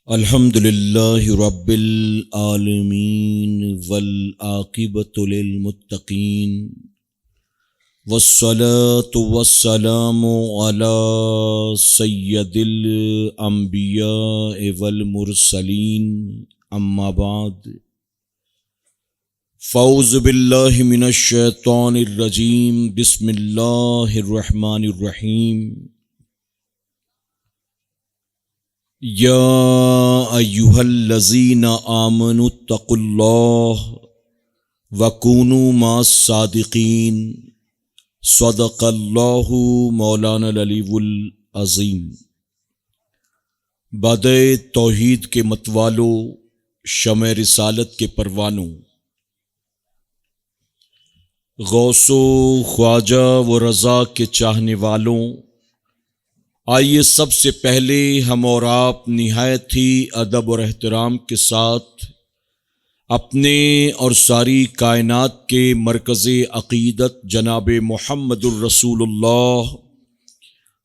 الحمدللہ رب العالمین والعاقبۃ للمتقین والصلاة والسلام علی سید الانبیاء والمرسلین اما بعد فاعوذ باللہ من الشیطان الرجیم بسم اللہ الرحمن الرحیم یا ایھا الذین آمنوا اتقوا اللہ وکونوا مع الصادقین صدق اللہ مولانا العلی العظیم۔ بادِ توحید کے متوالوں، شمع رسالت کے پروانوں، غوث و خواجہ و رضا کے چاہنے والوں، آئیے سب سے پہلے ہم اور آپ نہایت ہی ادب اور احترام کے ساتھ اپنے اور ساری کائنات کے مرکز عقیدت جناب محمد الرسول اللہ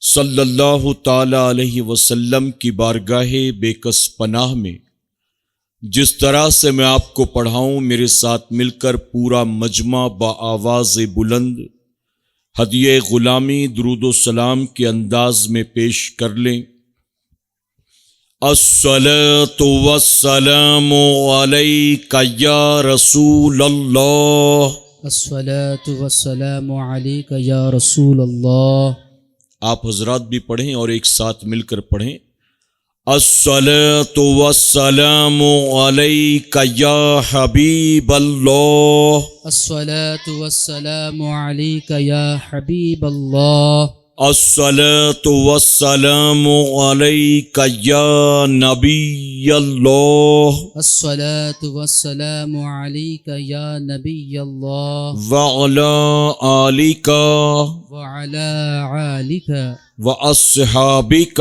صلی اللہ تعالی علیہ وسلم کی بارگاہ بے کس پناہ میں جس طرح سے میں آپ کو پڑھاؤں میرے ساتھ مل کر پورا مجمع بآواز بلند ہدیہ غلامی درود و سلام کے انداز میں پیش کر لیں۔ الصلاۃ والسلام علیک یا رسول اللہ، الصلاۃ والسلام علیک یا رسول اللہ۔ آپ حضرات بھی پڑھیں اور ایک ساتھ مل کر پڑھیں۔ الصلاۃ والسلام علیک یا حبیب اللہ، الصلاۃ والسلام علیک یا حبیب اللہ، الصلاۃ والسلام علیک یا نبی اللہ، الصلاۃ والسلام علیک یا نبی اللہ، وعلی آلک وعلی آلک واصحابک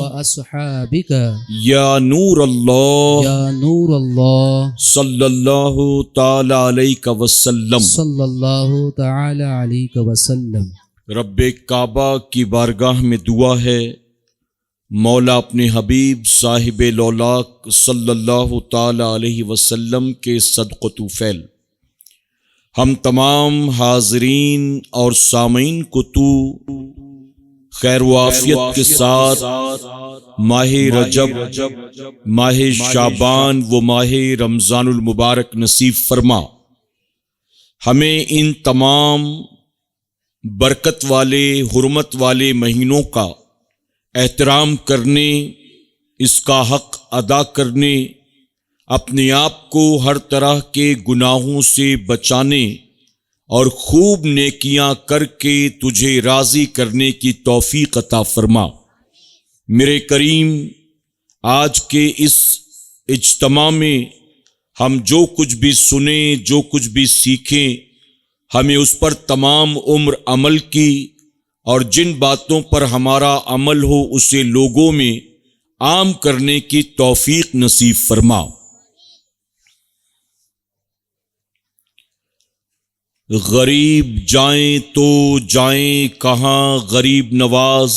واصحابک یا نور اللہ یا نور اللہ، صلی اللہ تعالی علیہ وسلم۔ صلی اللہ تعالی علیہ وسلم۔ رب کعبہ کی بارگاہ میں دعا ہے، مولا اپنے حبیب صاحب لولاک صلی اللہ تعالی علیہ وسلم کے صدق و طفیل ہم تمام حاضرین اور سامعین کو تو خیر و عافیت کے ساتھ ماہ رجب، ماہ شعبان و ماہ رمضان المبارک نصیب فرما۔ ہمیں ان تمام برکت والے حرمت والے مہینوں کا احترام کرنے، اس کا حق ادا کرنے، اپنے آپ کو ہر طرح کے گناہوں سے بچانے اور خوب نیکیاں کر کے تجھے راضی کرنے کی توفیق عطا فرما۔ میرے کریم، آج کے اس اجتماع میں ہم جو کچھ بھی سنیں، جو کچھ بھی سیکھیں، ہمیں اس پر تمام عمر عمل کی، اور جن باتوں پر ہمارا عمل ہو اسے لوگوں میں عام کرنے کی توفیق نصیب فرما۔ غریب جائیں تو جائیں کہاں غریب نواز،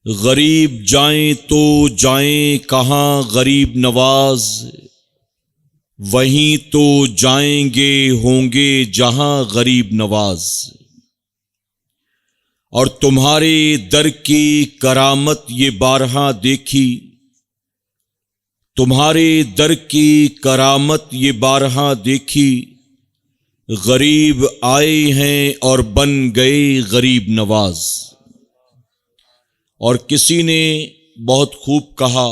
غریب جائیں تو جائیں کہاں غریب نواز، وہیں تو جائیں گے ہوں گے جہاں غریب نواز۔ اور تمہارے در کی کرامت یہ بارہا دیکھی، تمہارے در کی کرامت یہ بارہا دیکھی، غریب آئے ہیں اور بن گئے غریب نواز۔ اور کسی نے بہت خوب کہا،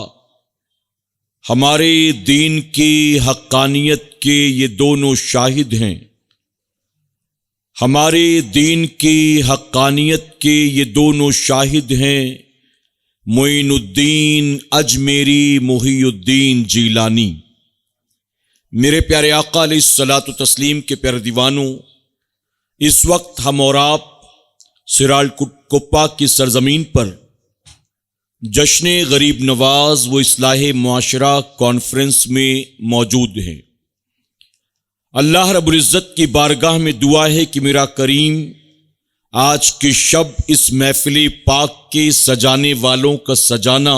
ہمارے دین کی حقانیت کے یہ دونوں شاہد ہیں، ہمارے دین کی حقانیت کے یہ دونوں شاہد ہیں، معین الدین اجمیری، محی الدین جیلانی۔ میرے پیارے آقا علیہ الصلاۃ والتسلیم کے پیارے دیوانوں، اس وقت ہم اور آپ سرال کپا کی سرزمین پر جشن غریب نواز و اصلاح معاشرہ کانفرنس میں موجود ہیں۔ اللہ رب العزت کی بارگاہ میں دعا ہے کہ میرا کریم آج کی شب اس محفل پاک کے سجانے والوں کا سجانا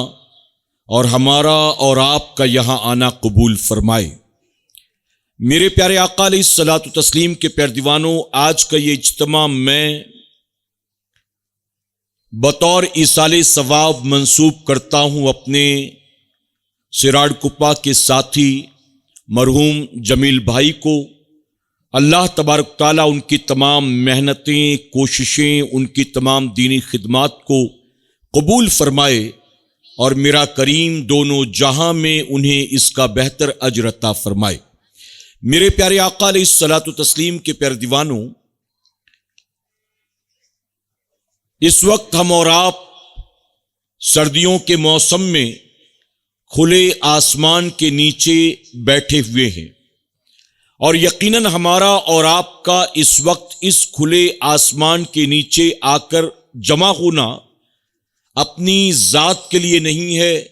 اور ہمارا اور آپ کا یہاں آنا قبول فرمائے۔ میرے پیارے آقا علیہ الصلوۃ والتسلیم کے پیارے دیوانوں، آج کا یہ اجتماع میں بطور ایصال ثواب منسوب کرتا ہوں اپنے سراڑ کپا کے ساتھی مرحوم جمیل بھائی کو۔ اللہ تبارک تعالیٰ ان کی تمام محنتیں، کوششیں، ان کی تمام دینی خدمات کو قبول فرمائے اور میرا کریم دونوں جہاں میں انہیں اس کا بہتر اجر عطا فرمائے۔ میرے پیارے آقا علیہ الصلوۃ والتسلیم کے پیارے دیوانوں، اس وقت ہم اور آپ سردیوں کے موسم میں کھلے آسمان کے نیچے بیٹھے ہوئے ہیں، اور یقیناً ہمارا اور آپ کا اس وقت اس کھلے آسمان کے نیچے آ کر جمع ہونا اپنی ذات کے لیے نہیں ہے،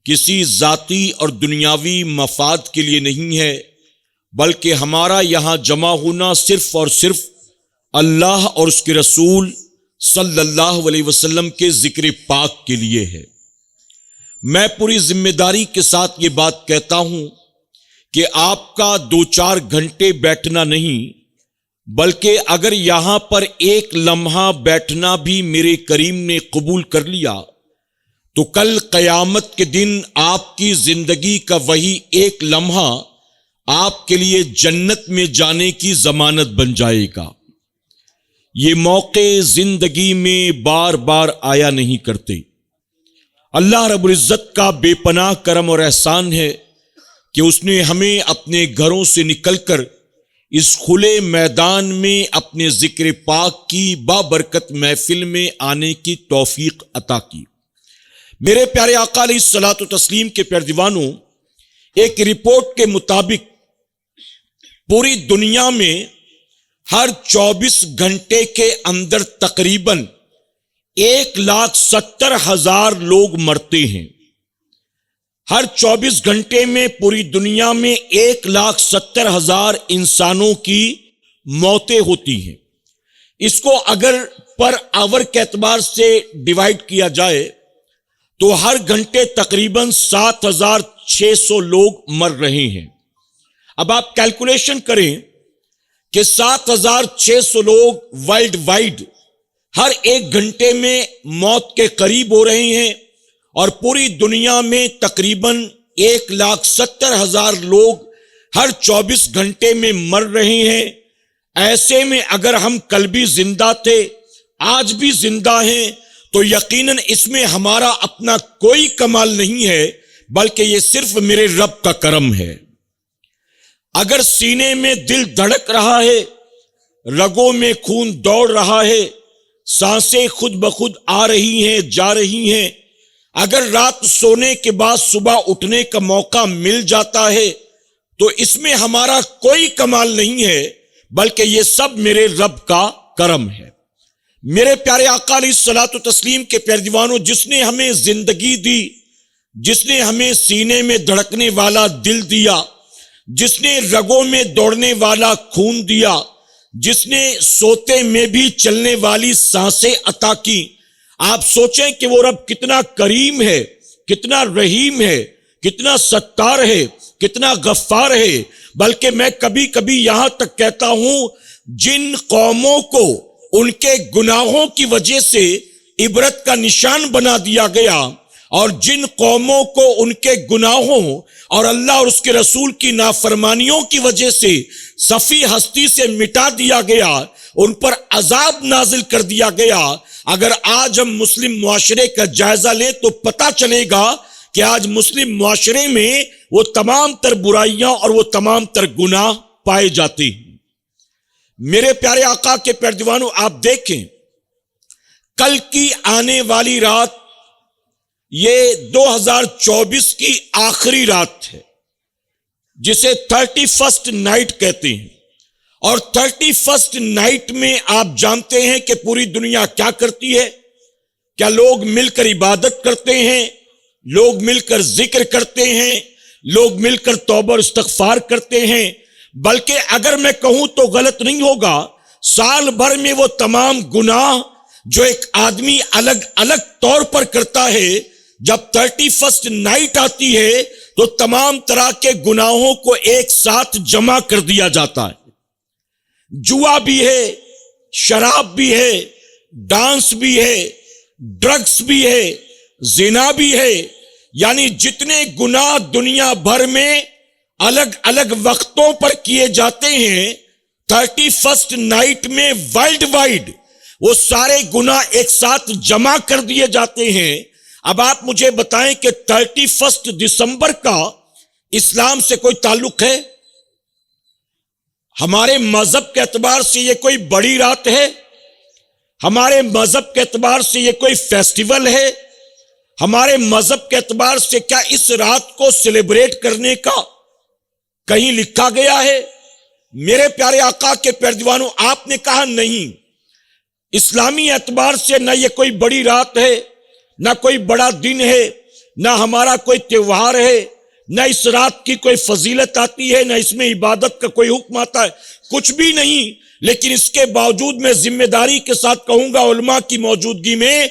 کسی ذاتی اور دنیاوی مفاد کے لیے نہیں ہے، بلکہ ہمارا یہاں جمع ہونا صرف اور صرف اللہ اور اس کے رسول صلی اللہ علیہ وسلم کے ذکر پاک کے لیے ہے۔ میں پوری ذمہ داری کے ساتھ یہ بات کہتا ہوں کہ آپ کا 2-4 گھنٹے بیٹھنا نہیں، بلکہ اگر یہاں پر ایک لمحہ بیٹھنا بھی میرے کریم نے قبول کر لیا تو کل قیامت کے دن آپ کی زندگی کا وہی ایک لمحہ آپ کے لیے جنت میں جانے کی ضمانت بن جائے گا۔ یہ موقع زندگی میں بار بار آیا نہیں کرتے۔ اللہ رب العزت کا بے پناہ کرم اور احسان ہے کہ اس نے ہمیں اپنے گھروں سے نکل کر اس کھلے میدان میں اپنے ذکر پاک کی بابرکت محفل میں آنے کی توفیق عطا کی۔ میرے پیارے آقا علیہ الصلوۃ والتسلیم کے پیارے دیوانوں، ایک رپورٹ کے مطابق پوری دنیا میں ہر 24 گھنٹے کے اندر تقریباً 1,70,000 لوگ مرتے ہیں۔ ہر 24 گھنٹے میں پوری دنیا میں 1,70,000 انسانوں کی موتیں ہوتی ہیں۔ اس کو اگر پر آور کے اعتبار سے ڈیوائیڈ کیا جائے تو ہر گھنٹے تقریباً 7,600 لوگ مر رہے ہیں۔ اب آپ کیلکولیشن کریں کہ 7,600 لوگ ورلڈ وائڈ ہر ایک گھنٹے میں موت کے قریب ہو رہے ہیں، اور پوری دنیا میں تقریباً 1,70,000 لوگ ہر 24 گھنٹے میں مر رہے ہیں۔ ایسے میں اگر ہم کل بھی زندہ تھے، آج بھی زندہ ہیں، تو یقیناً اس میں ہمارا اپنا کوئی کمال نہیں ہے، بلکہ یہ صرف میرے رب کا کرم ہے۔ اگر سینے میں دل دھڑک رہا ہے، رگوں میں خون دوڑ رہا ہے، سانسیں خود بخود آ رہی ہیں، جا رہی ہیں، اگر رات سونے کے بعد صبح اٹھنے کا موقع مل جاتا ہے، تو اس میں ہمارا کوئی کمال نہیں ہے، بلکہ یہ سب میرے رب کا کرم ہے۔ میرے پیارے آقا علیہ الصلوۃ والتسلیم کے پیارے دیوانوں، جس نے ہمیں زندگی دی، جس نے ہمیں سینے میں دھڑکنے والا دل دیا، جس نے رگوں میں دوڑنے والا خون دیا، جس نے سوتے میں بھی چلنے والی سانسیں عطا کی، آپ سوچیں کہ وہ رب کتنا کریم ہے، کتنا رحیم ہے، کتنا ستار ہے، کتنا غفار ہے۔ بلکہ میں کبھی کبھی یہاں تک کہتا ہوں، جن قوموں کو ان کے گناہوں کی وجہ سے عبرت کا نشان بنا دیا گیا، اور جن قوموں کو ان کے گناہوں اور اللہ اور اس کے رسول کی نافرمانیوں کی وجہ سے صفی ہستی سے مٹا دیا گیا، ان پر عذاب نازل کر دیا گیا، اگر آج ہم مسلم معاشرے کا جائزہ لیں تو پتہ چلے گا کہ آج مسلم معاشرے میں وہ تمام تر برائیاں اور وہ تمام تر گناہ پائے جاتے ہیں۔ میرے پیارے آقا کے پیارے دیوانوں، آپ دیکھیں کل کی آنے والی رات یہ 2024 کی آخری رات ہے، جسے 31st نائٹ کہتے ہیں، اور 31st نائٹ میں آپ جانتے ہیں کہ پوری دنیا کیا کرتی ہے؟ کیا لوگ مل کر عبادت کرتے ہیں، لوگ مل کر ذکر کرتے ہیں، لوگ مل کر توبہ اور استغفار کرتے ہیں، بلکہ اگر میں کہوں تو غلط نہیں ہوگا، سال بھر میں وہ تمام گناہ جو ایک آدمی الگ الگ طور پر کرتا ہے، جب 31 نائٹ آتی ہے تو تمام طرح کے گناہوں کو ایک ساتھ جمع کر دیا جاتا ہے۔ جوا بھی ہے، شراب بھی ہے، ڈانس بھی ہے، ڈرگس بھی ہے، زنا بھی ہے، یعنی جتنے گناہ دنیا بھر میں الگ الگ وقتوں پر کیے جاتے ہیں، 31 نائٹ میں ورلڈ وائڈ وہ سارے گناہ ایک ساتھ جمع کر دیے جاتے ہیں۔ اب آپ مجھے بتائیں کہ 31 دسمبر کا اسلام سے کوئی تعلق ہے؟ ہمارے مذہب کے اعتبار سے یہ کوئی بڑی رات ہے؟ ہمارے مذہب کے اعتبار سے یہ کوئی فیسٹیول ہے؟ ہمارے مذہب کے اعتبار سے کیا اس رات کو سیلیبریٹ کرنے کا کہیں لکھا گیا ہے؟ میرے پیارے آقا کے پیارے دیوانوں، آپ نے کہا نہیں، اسلامی اعتبار سے نہ یہ کوئی بڑی رات ہے، نہ کوئی بڑا دن ہے، نہ ہمارا کوئی تہوار ہے، نہ اس رات کی کوئی فضیلت آتی ہے، نہ اس میں عبادت کا کوئی حکم آتا ہے، کچھ بھی نہیں۔ لیکن اس کے باوجود میں ذمہ داری کے ساتھ کہوں گا، علماء کی موجودگی میں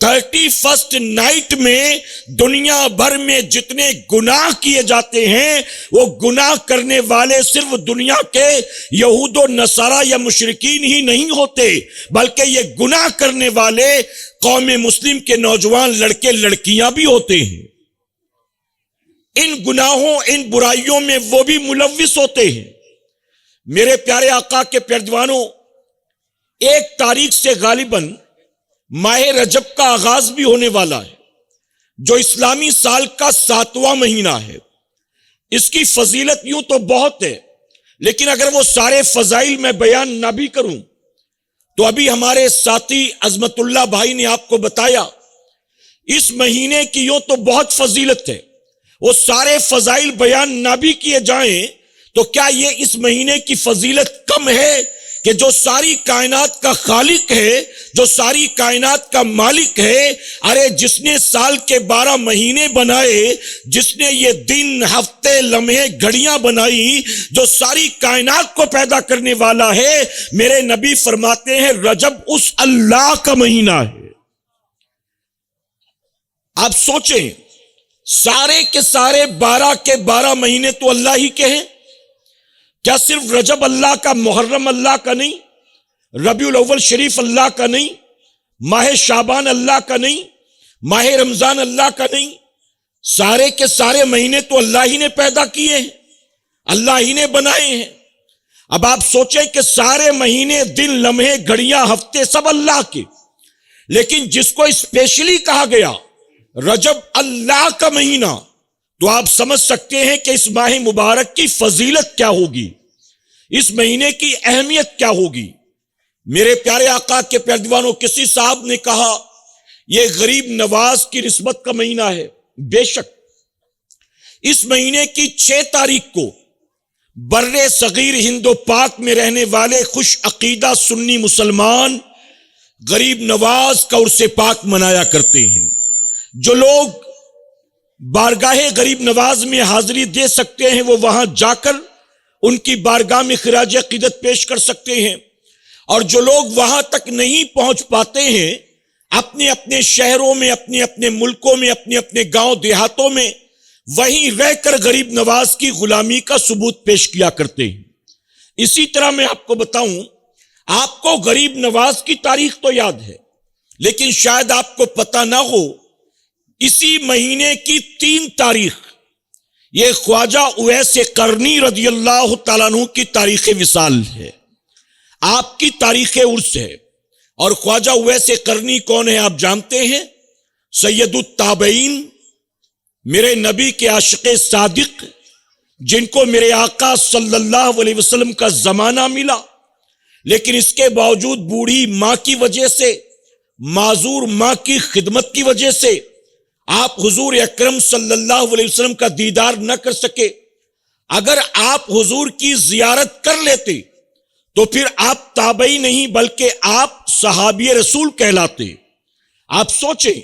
31 نائٹ میں دنیا بھر میں جتنے گناہ کیے جاتے ہیں، وہ گناہ کرنے والے صرف دنیا کے یہود و نصارہ یا مشرکین ہی نہیں ہوتے، بلکہ یہ گناہ کرنے والے قوم مسلم کے نوجوان لڑکے لڑکیاں بھی ہوتے ہیں۔ ان گناہوں، ان برائیوں میں وہ بھی ملوث ہوتے ہیں۔ میرے پیارے آقا کے پیارے دیوانوں، 1 تاریخ سے غالباً ماہ رجب کا آغاز بھی ہونے والا ہے، جو اسلامی سال کا 7واں مہینہ ہے۔ اس کی فضیلت یوں تو بہت ہے، لیکن اگر وہ سارے فضائل میں بیان نہ بھی کروں تو ابھی ہمارے ساتھی عظمت اللہ بھائی نے آپ کو بتایا، اس مہینے کی یوں تو بہت فضیلت ہے، وہ سارے فضائل بیان نہ بھی کیے جائیں تو کیا یہ اس مہینے کی فضیلت کم ہے کہ جو ساری کائنات کا خالق ہے، جو ساری کائنات کا مالک ہے، ارے جس نے سال کے 12 مہینے بنائے، جس نے یہ دن، ہفتے، لمحے، گھڑیاں بنائی، جو ساری کائنات کو پیدا کرنے والا ہے، میرے نبی فرماتے ہیں رجب اس اللہ کا مہینہ ہے۔ آپ سوچیں، سارے کے سارے 12 کے 12 مہینے تو اللہ ہی کے ہیں، کیا صرف رجب اللہ کا، محرم اللہ کا نہیں، ربیع الاول شریف اللہ کا نہیں، ماہ شعبان اللہ کا نہیں، ماہ رمضان اللہ کا نہیں؟ سارے کے سارے مہینے تو اللہ ہی نے پیدا کیے ہیں، اللہ ہی نے بنائے ہیں۔ اب آپ سوچیں کہ سارے مہینے، دن، لمحے، گھڑیاں، ہفتے سب اللہ کے، لیکن جس کو اسپیشلی کہا گیا رجب اللہ کا مہینہ، تو آپ سمجھ سکتے ہیں کہ اس ماہ مبارک کی فضیلت کیا ہوگی، اس مہینے کی اہمیت کیا ہوگی۔ میرے پیارے آقا کے پیارے دیوانوں، کسی صاحب نے کہا یہ غریب نواز کی نسبت کا مہینہ ہے۔ بے شک اس مہینے کی 6 تاریخ کو بر صغیر ہند و پاک میں رہنے والے خوش عقیدہ سنی مسلمان غریب نواز کا عرس پاک منایا کرتے ہیں۔ جو لوگ بارگاہ غریب نواز میں حاضری دے سکتے ہیں، وہ وہاں جا کر ان کی بارگاہ میں خراج عقیدت پیش کر سکتے ہیں، اور جو لوگ وہاں تک نہیں پہنچ پاتے ہیں، اپنے اپنے شہروں میں، اپنے اپنے ملکوں میں، اپنے اپنے گاؤں دیہاتوں میں وہیں رہ کر غریب نواز کی غلامی کا ثبوت پیش کیا کرتے ہیں۔ اسی طرح میں آپ کو بتاؤں، آپ کو غریب نواز کی تاریخ تو یاد ہے، لیکن شاید آپ کو پتہ نہ ہو، اسی مہینے کی 3 تاریخ یہ خواجہ اویس قرنی رضی اللہ تعالیٰ عنہ کی تاریخ وصال ہے، آپ کی تاریخ عرس ہے۔ اور خواجہ اویس قرنی کون ہے آپ جانتے ہیں؟ سید التابعین، میرے نبی کے عاشق صادق، جن کو میرے آقا صلی اللہ علیہ وسلم کا زمانہ ملا، لیکن اس کے باوجود بوڑھی ماں کی وجہ سے، معذور ماں کی خدمت کی وجہ سے آپ حضور اکرم صلی اللہ علیہ وسلم کا دیدار نہ کر سکے۔ اگر آپ حضور کی زیارت کر لیتے تو پھر آپ تابعی نہیں بلکہ آپ صحابی رسول کہلاتے۔ آپ سوچیں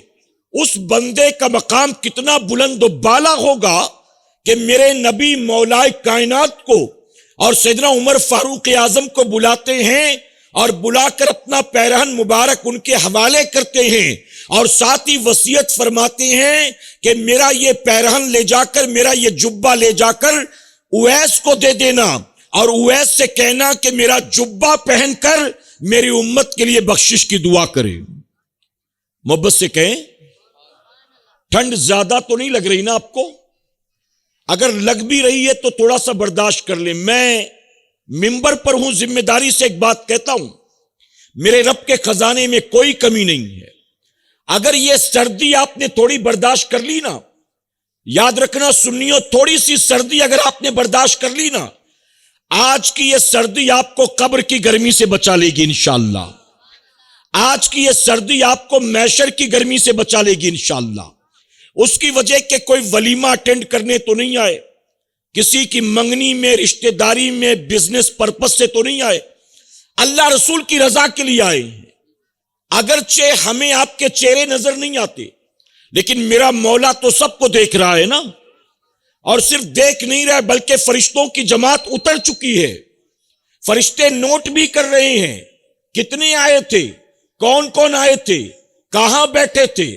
اس بندے کا مقام کتنا بلند و بالا ہوگا کہ میرے نبی مولا کائنات کو اور سیدنا عمر فاروق اعظم کو بلاتے ہیں اور بلا کر اپنا پیرہن مبارک ان کے حوالے کرتے ہیں اور ساتھ ہی وصیت فرماتے ہیں کہ میرا یہ پیرہن لے جا کر، میرا یہ جبہ لے جا کر اویس کو دے دینا، اور اویس سے کہنا کہ میرا جبہ پہن کر میری امت کے لیے بخشش کی دعا کرے۔ محبت سے کہیں، ٹھنڈ زیادہ تو نہیں لگ رہی نا آپ کو؟ اگر لگ بھی رہی ہے تو تھوڑا سا برداشت کر لیں۔ میں منبر پر ہوں، ذمہ داری سے ایک بات کہتا ہوں، میرے رب کے خزانے میں کوئی کمی نہیں ہے۔ اگر یہ سردی آپ نے تھوڑی برداشت کر لی نا، یاد رکھنا سنیو، تھوڑی سی سردی اگر آپ نے برداشت کر لی نا، آج کی یہ سردی آپ کو قبر کی گرمی سے بچا لے گی انشاءاللہ۔ آج کی یہ سردی آپ کو محشر کی گرمی سے بچا لے گی انشاءاللہ۔ اس کی وجہ کہ کوئی ولیمہ اٹینڈ کرنے تو نہیں آئے، کسی کی منگنی میں، رشتہ داری میں، بزنس پرپس سے تو نہیں آئے، اللہ رسول کی رضا کے لیے آئے ہیں۔ اگرچہ ہمیں آپ کے چہرے نظر نہیں آتے، لیکن میرا مولا تو سب کو دیکھ رہا ہے نا، اور صرف دیکھ نہیں رہا بلکہ فرشتوں کی جماعت اتر چکی ہے، فرشتے نوٹ بھی کر رہے ہیں کتنے آئے تھے، کون کون آئے تھے، کہاں بیٹھے تھے،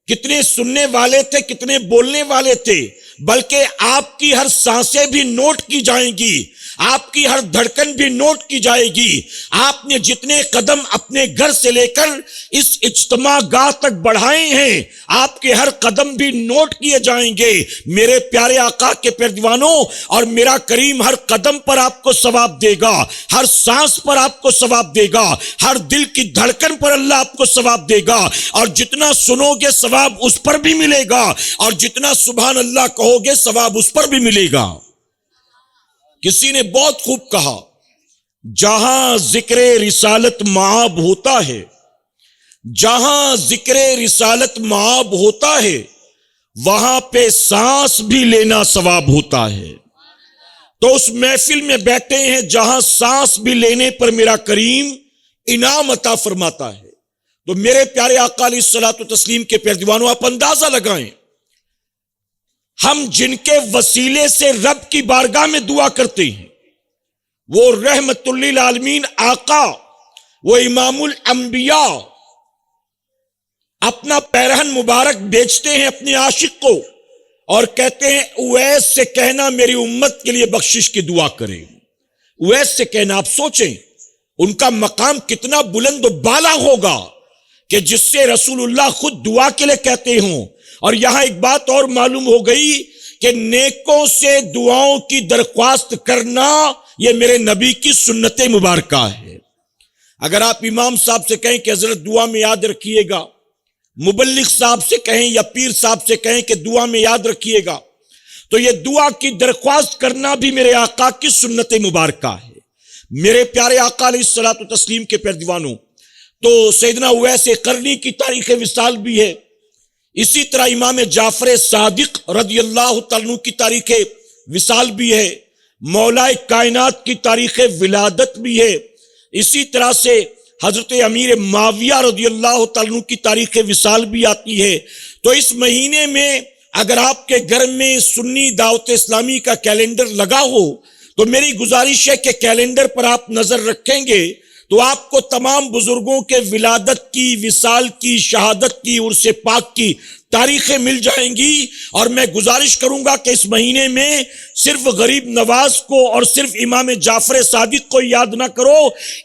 کتنے سننے والے تھے، کتنے بولنے والے تھے، بلکہ آپ کی ہر سانسیں بھی نوٹ کی جائیں گی، آپ کی ہر دھڑکن بھی نوٹ کی جائے گی۔ آپ نے جتنے قدم اپنے گھر سے لے کر اس اجتماع گاہ تک بڑھائے ہیں، آپ کے ہر قدم بھی نوٹ کیے جائیں گے میرے پیارے آقا کے پیروانوں، اور میرا کریم ہر قدم پر آپ کو ثواب دے گا، ہر سانس پر آپ کو ثواب دے گا، ہر دل کی دھڑکن پر اللہ آپ کو ثواب دے گا، اور جتنا سنو گے ثواب اس پر بھی ملے گا، اور جتنا سبحان اللہ کہو گے ثواب اس پر بھی ملے گا۔ کسی نے بہت خوب کہا، جہاں ذکر رسالت معاب ہوتا ہے، جہاں ذکر رسالت معاب ہوتا ہے، وہاں پہ سانس بھی لینا ثواب ہوتا ہے۔ تو اس محفل میں بیٹھے ہیں جہاں سانس بھی لینے پر میرا کریم انعام عطا فرماتا ہے۔ تو میرے پیارے آقا علیہ الصلوۃ والتسلیم کے پیارے دیوانوں، آپ اندازہ لگائیں، ہم جن کے وسیلے سے رب کی بارگاہ میں دعا کرتے ہیں، وہ رحمت للعالمین آقا، وہ امام الانبیاء، اپنا پیرہن مبارک بیچتے ہیں اپنے عاشق کو اور کہتے ہیں اویس سے کہنا میری امت کے لیے بخشش کی دعا کرے۔ اویس سے کہنا، آپ سوچیں ان کا مقام کتنا بلند و بالا ہوگا کہ جس سے رسول اللہ خود دعا کے لیے کہتے ہوں۔ اور یہاں ایک بات اور معلوم ہو گئی کہ نیکوں سے دعاؤں کی درخواست کرنا یہ میرے نبی کی سنت مبارکہ ہے۔ اگر آپ امام صاحب سے کہیں کہ حضرت دعا میں یاد رکھیے گا، مبلغ صاحب سے کہیں یا پیر صاحب سے کہیں کہ دعا میں یاد رکھیے گا، تو یہ دعا کی درخواست کرنا بھی میرے آقا کی سنت مبارکہ ہے۔ میرے پیارے آقا علیہ الصلوۃ والتسلیم کے پیارے دیوانوں، تو سیدنا اویس قرنی کی تاریخ وصال بھی ہے، اسی طرح امام جعفر صادق رضی اللہ تعالیٰ عنہ کی تاریخ وصال بھی ہے، مولا کائنات کی تاریخ ولادت بھی ہے، اسی طرح سے حضرت امیر معاویہ رضی اللہ تعالیٰ عنہ کی تاریخ وصال بھی آتی ہے۔ تو اس مہینے میں اگر آپ کے گھر میں سنی دعوت اسلامی کا کیلنڈر لگا ہو تو میری گزارش ہے کہ کیلنڈر پر آپ نظر رکھیں گے تو آپ کو تمام بزرگوں کے ولادت کی، وصال کی، شہادت کی، عرس پاک کی تاریخیں مل جائیں گی۔ اور میں گزارش کروں گا کہ اس مہینے میں صرف غریب نواز کو اور صرف امام جعفر صادق کو یاد نہ کرو،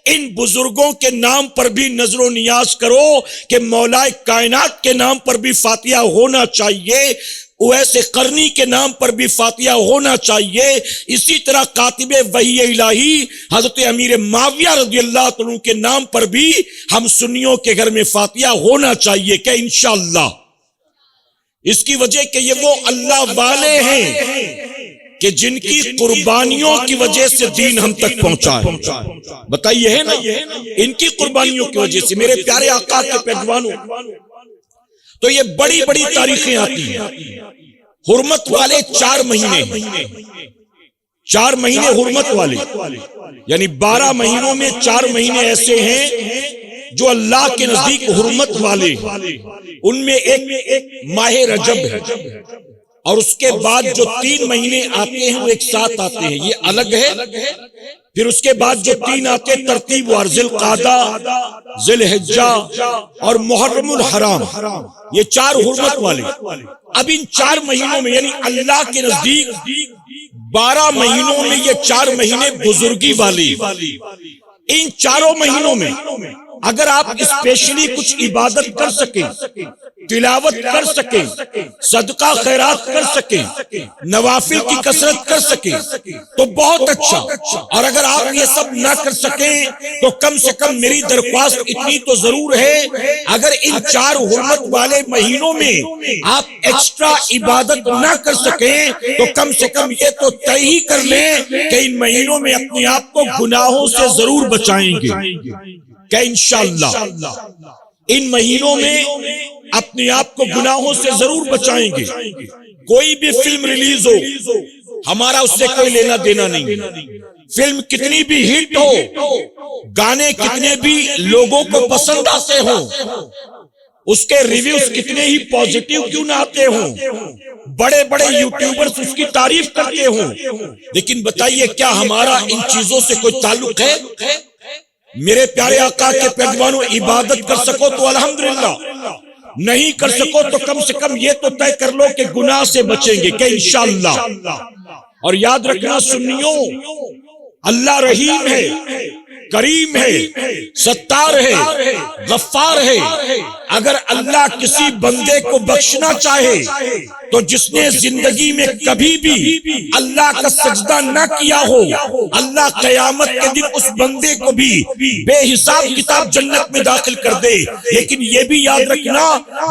ان بزرگوں کے نام پر بھی نظر و نیاز کرو کہ مولا کائنات کے نام پر بھی فاتحہ ہونا چاہیے، اویس قرنی کے نام پر بھی فاتحہ ہونا چاہیے، اسی طرح کاتب وحی الہی حضرت امیر معاویہ رضی اللہ عنہ کے نام پر بھی ہم سنیوں کے گھر میں فاتحہ ہونا چاہیے کہ انشاءاللہ۔ اس کی وجہ کہ یہ وہ اللہ والے ہیں کہ جن کی قربانیوں کی وجہ سے دین ہم تک پہنچا ہے۔ بتائیے ہے نا، ان کی قربانیوں کی وجہ سے میرے پیارے آقا کے پیروانوں۔ تو یہ بڑی بڑی تاریخیں آتی ہیں، حرمت والے 4 مہینے، 4 مہینے حرمت والے، یعنی 12 مہینوں میں 4 مہینے ایسے ہیں جو اللہ کے نزدیک حرمت والے ہیں۔ ان میں ایک ماہ رجب ہے، اور اس کے بعد جو 3 مہینے آتے ہیں وہ ایک ساتھ آتے ہیں، یہ الگ ہے۔ پھر اس کے بعد جو 3 آتے ترتیب وار، ذی القعدہ، ذی الحجہ اور محرم الحرام، یہ 4 حرمت والے۔ اب ان 4 مہینوں میں یعنی اللہ کے نزدیک 12 مہینوں میں یہ 4 مہینے بزرگی والے۔ ان 4 مہینوں میں اگر آپ اسپیشلی کچھ عبادت کر سکیں، تلاوت کر سکیں، صدقہ خیرات کر سکیں، نوافل کی کثرت کر سکیں تو بہت اچھا، اور اگر آپ یہ سب نہ کر سکیں تو کم سے کم میری درخواست اتنی تو ضرور ہے، اگر ان 4 حرمت والے مہینوں میں آپ ایکسٹرا عبادت نہ کر سکیں تو کم سے کم یہ تو طے ہی کر لیں کہ ان مہینوں میں اپنے آپ کو گناہوں سے ضرور بچائیں گے، کہ انشاءاللہ ان مہینوں میں اپنے آپ کو گناہوں سے ضرور بچائیں گے۔ کوئی بھی فلم ریلیز ہو، ہمارا اس سے کوئی لینا دینا نہیں، فلم کتنی بھی ہٹ ہو، گانے کتنے بھی لوگوں کو پسند آتے ہوں، اس کے ریویوز کتنے ہی پازیٹیو کیوں نہ آتے ہوں، بڑے بڑے یوٹیوبرز اس کی تعریف کرتے ہوں، لیکن بتائیے کیا ہمارا ان چیزوں سے کوئی تعلق ہے؟ میرے پیارے آقا کے پیروانوں، عبادت کر سکو تو الحمدللہ، نہیں کر سکو تو کم سے کم یہ تو طے کر لو کہ گناہ سے بچیں گے، کہ انشاءاللہ۔ اور یاد رکھنا سنیوں، اللہ رحیم ہے، کریم ہے، ستار ہے، غفار ہے۔ اگر اللہ کسی بندے کو بخشنا چاہے تو جس نے زندگی میں کبھی بھی اللہ کا سجدہ نہ کیا ہو، اللہ قیامت کے دن اس بندے کو بھی بے حساب کتاب جنت میں داخل کر دے۔ لیکن یہ بھی یاد رکھنا،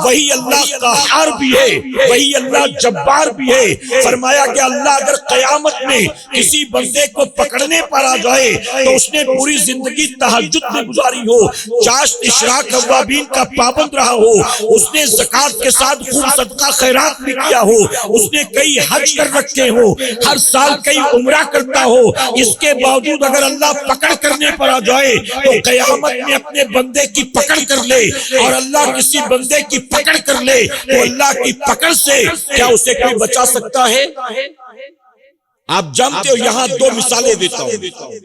وہی اللہ قہار بھی ہے، وہی اللہ جبار بھی ہے۔ فرمایا کہ اللہ اگر قیامت میں کسی بندے کو پکڑنے پر آ جائے تو اس نے پوری زندگی تہجد میں گزاری ہو، چاشت اشراق اوابین کا پابند رہا ہو، اس نے زکوٰۃ کے ساتھ خوب صدقہ خیرات بھی کیا ہو، اس نے کئی حج کر رکھے ہو، ہر سال کئی عمرہ کرتا ہو، اس کے باوجود اگر اللہ پکڑ کرنے پر آ جائے تو قیامت میں اپنے بندے کی پکڑ کر لے، اور اللہ کسی بندے کی پکڑ کر لے تو اللہ کی پکڑ سے کیا اسے کوئی بچا سکتا ہے؟ آپ جانتے ہو، یہاں 2 مثالیں دیتا ہوں۔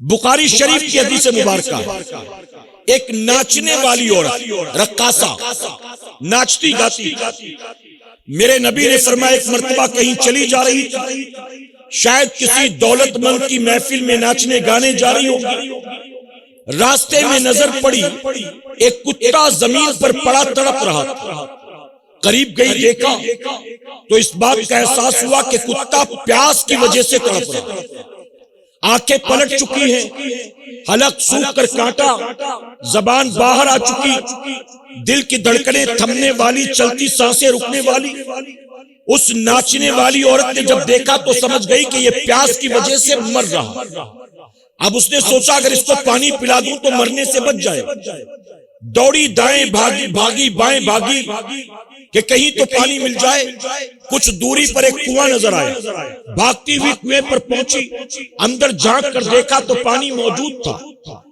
بخاری شریف کی حدیث مبارکہ، ایک ناچنے والی عورت، رقاصہ، ناچتی گاتی، میرے نبی نے فرمایا ایک مرتبہ کہیں چلی جا رہی تھی، شاید کسی دولت مند کی محفل میں ناچنے گانے جا رہی ہوگی، راستے میں نظر پڑی ایک کتا زمین پر پڑا تڑپ رہا تھا، قریب گئی دیکھا تو اس بات کا احساس ہوا کہ کتا پیاس کی وجہ سے تڑپ رہا، آنکھیں پلٹ چکی ہیں، حلق سوکھ کر کانٹا، زبان باہر آ چکی، دل کی دھڑکنیں تھمنے والی، چلتی سانسیں رکنے والی۔ اس ناچنے والی عورت نے جب دیکھا تو سمجھ گئی کہ یہ پیاس کی وجہ سے مر رہا۔ اب اس نے سوچا اگر اس کو پانی پلا دوں تو مرنے سے بچ جائے، دوڑی، دائیں بھاگی، بائیں بھاگی کہ کہیں تو پانی مل جائے۔ کچھ دوری پر ایک کنواں نظر آیا، بھاگتی ہوئی کنویں پر پہنچی، اندر جھانک کر دیکھا تو پانی موجود تھا،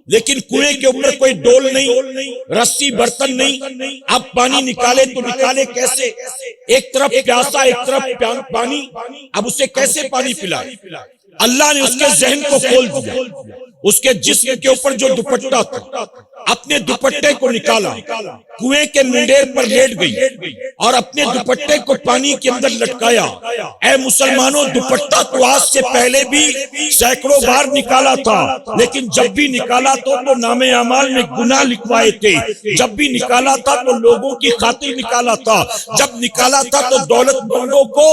لیکن کنویں کے اوپر کوئی ڈول نہیں، رسی، برتن نہیں۔ اب پانی نکالے تو نکالے کیسے؟ ایک طرف پیاسا، ایک طرف پانی، اب اسے کیسے پانی پلائے؟ اللہ نے اس کے ذہن کو کھول دیا، اس کے جسم کے اوپر جو دوپٹہ تھا، اپنے دوپٹے کو نکالا، کنویں کے منڈیر پر لیٹ گئی اور اپنے دوپٹے کو پانی کے اندر لٹکایا۔ اے مسلمانوں، دوپٹہ تو آج سے پہلے بھی سینکڑوں بار نکالا تھا، لیکن جب بھی نکالا تو نام اعمال میں گناہ لکھوائے تھے، جب بھی نکالا تھا تو لوگوں کی خاطر نکالا تھا، جب نکالا تھا تو دولت مندوں کو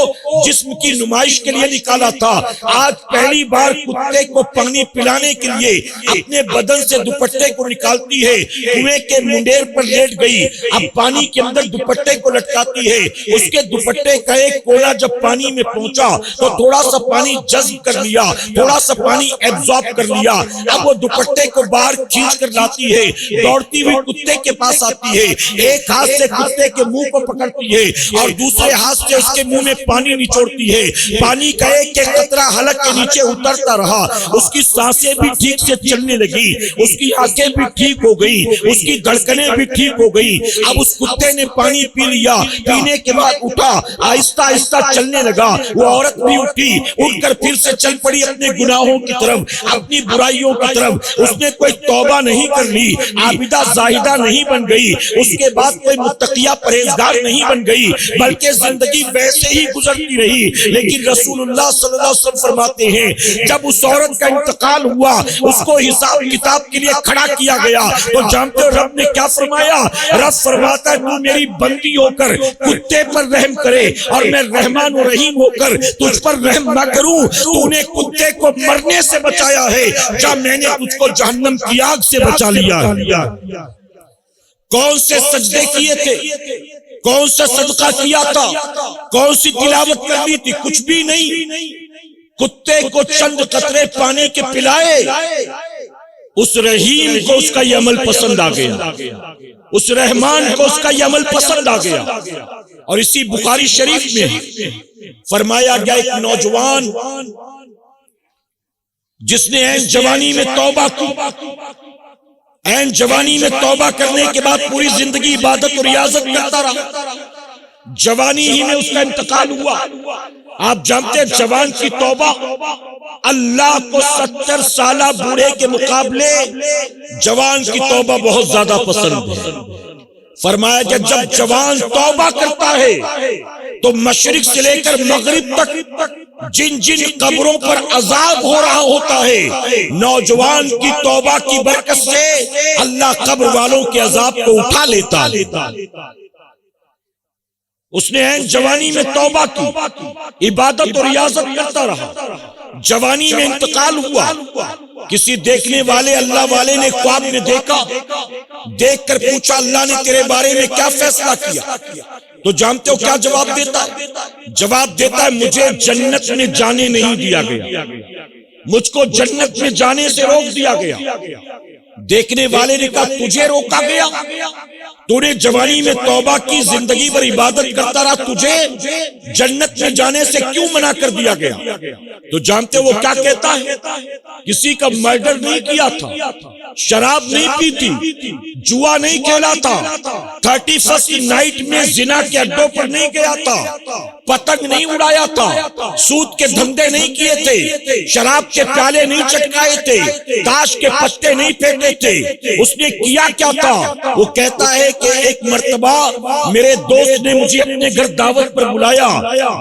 جسم کی نمائش کے لیے نکالا تھا۔ آج پہلی بار کتے کو پانی پلانے کے لیے اپنے بدن سے دوپٹے کو نکالتی ہے، کنویں کے منڈیر پر لیٹ گئی، اب پانی کے اندر دوپٹے کو لٹکاتی ہے۔ اس کے دوپٹے کا ایک کونا جب پانی میں پہنچا تو تھوڑا سا پانی جذب کر لیا، تھوڑا سا پانی ایبزارب کر لیا۔ اب وہ دوپٹے کو باہر کھینچ کر لاتی ہے، دوڑتی ہوئی کتے کے پاس آتی ہے، ایک ہاتھ سے کتے کے منہ کو پکڑتی ہے اور دوسرے ہاتھ سے اس کے منہ میں پانی نچوڑتی ہے۔ پانی کا ایک ایک قطرہ حلق کے نیچے اترتا رہا، اس کی سانسیں بھی ٹھیک سے چلنے لگی، اس کی آنکھیں بھی ٹھیک ٹھیک ہو گئی، اس کی دھڑکنیں بھی ٹھیک ہو گئی۔ اب اس کتے نے پانی پی لیا، پینے کے بعد اٹھا، آہستہ آہستہ چلنے لگا۔ وہ عورت بھی اٹھی، اٹھ کر پھر سے چل پڑی اپنے گناہوں کی طرف، اپنی برائیوں کی طرف۔ اس نے کوئی توبہ نہیں کر لی، عابدہ زاہدہ نہیں بن گئی، اس کے بعد کوئی متقیہ پرہیزگار نہیں بن گئی، بلکہ زندگی ویسے ہی گزرتی رہی۔ لیکن رسول اللہ صلی اللہ علیہ وسلم فرماتے ہیں جب اس عورت کا انتقال ہوا، اس کو حساب کتاب کے لیے کھڑا کیا گیا، تو جانتے ہو رب نے کیا فرمایا؟ رب فرماتا ہے تو میری بندی ہو کر کتے پر رحم کرے اور میں رحمان و رحیم ہو کر تجھ پر رحم نہ کروں؟ تو نے کتے کو مرنے سے بچایا ہے، جب میں نے تجھ کو جہنم کی آگ سے بچا لیا۔ کون سے سجدے کیے تھے؟ کون سا صدقہ کیا تھا؟ کون سی تلاوت کرنی تھی؟ کچھ بھی نہیں۔ کتے کو چند قطرے پانی کے پلائے، اس رحیم کو اس کا یہ عمل پسند آ گیا، اس رحمان کو اس کا یہ عمل پسند آ گیا۔ اور اسی بخاری شریف میں فرمایا گیا ایک نوجوان جس نے عین جوانی میں توبہ کی، عین جوانی میں توبہ کرنے کے بعد پوری زندگی عبادت اور ریاضت کرتا رہا، جوانی ہی میں اس کا انتقال ہوا۔ آپ جانتے ہیں جوان کی توبہ اللہ کو 70 سالہ بوڑھے کے مقابلے جوان کی توبہ بہت زیادہ پسند ہے۔ فرمایا کہ جب جوان توبہ کرتا ہے تو مشرق سے لے کر مغرب تک جن جن قبروں پر عذاب ہو رہا ہوتا ہے، نوجوان کی توبہ کی برکت سے اللہ قبر والوں کے عذاب کو اٹھا لیتا ہے۔ اس نے عین جوانی میں توبہ کی، عبادت اور ریاضت کرتا رہا، جوانی میں انتقال ہوا۔ کسی دیکھنے والے اللہ والے نے خواب میں دیکھا، دیکھ کر پوچھا اللہ نے تیرے بارے میں کیا فیصلہ کیا؟ تو جانتے ہو کیا جواب دیتا ہے؟ جواب دیتا ہے مجھے جنت میں جانے نہیں دیا گیا، مجھ کو جنت میں جانے سے روک دیا گیا۔ دیکھنے والے نے کہا تجھے روکا گیا؟ تو نے جوانی میں توبہ کی، زندگی بھر عبادت کرتا رہا، تجھے جنت میں جانے سے کیوں منع کر دیا گیا؟ تو جانتے وہ کیا کہتا ہے؟ کسی کا مرڈر نہیں کیا تھا، شراب نہیں پیتی، جوا نہیں کھیلا تھا، 31st نائٹ میں زنا کے اڈوں پر نہیں گیا تھا، پتنگ نہیں اڑایا تھا، سود کے دھندے نہیں کیے تھے، شراب کے پیالے نہیں چٹکائے تھے، تاش کے پتے نہیں پھینکے تھے۔ اس نے کیا کیا تھا؟ وہ کہتا ہے کہ ایک مرتبہ میرے دوست نے مجھے اپنے گھر دعوت پر بلایا،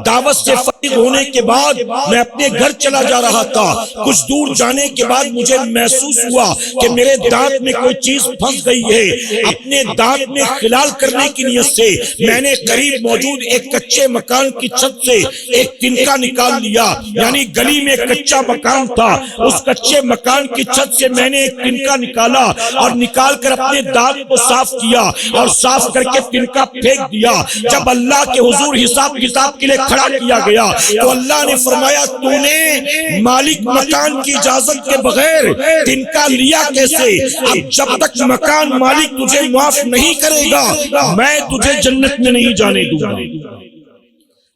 دعوت سے فارغ ہونے کے بعد میں اپنے گھر چلا جا رہا تھا، کچھ دور جانے کے بعد مجھے محسوس ہوا کہ میرے دانت میں کوئی چیز پھنس گئی ہے۔ اپنے دانت میں خلال کرنے کی نیت سے میں نے قریب موجود ایک کچے مکان کی چھت سے ایک تنکا نکال لیا، یعنی گلی میں ایک کچا مکان تھا، اس کچے مکان کی چھت سے میں نے ایک تنکا نکالا اور نکال کر اپنے دانت کو صاف کیا اور صاف کر کے تنکا پھینک دیا۔ جب اللہ کے حضور حساب کتاب کے لیے کھڑا کیا گیا تو اللہ نے فرمایا تو نے مالک مکان کی اجازت کے بغیر تنکا لیا کیسے؟ اب جب تک مکان مالک تجھے معاف نہیں کرے گا میں تجھے جنت میں نہیں جانے دوں گا۔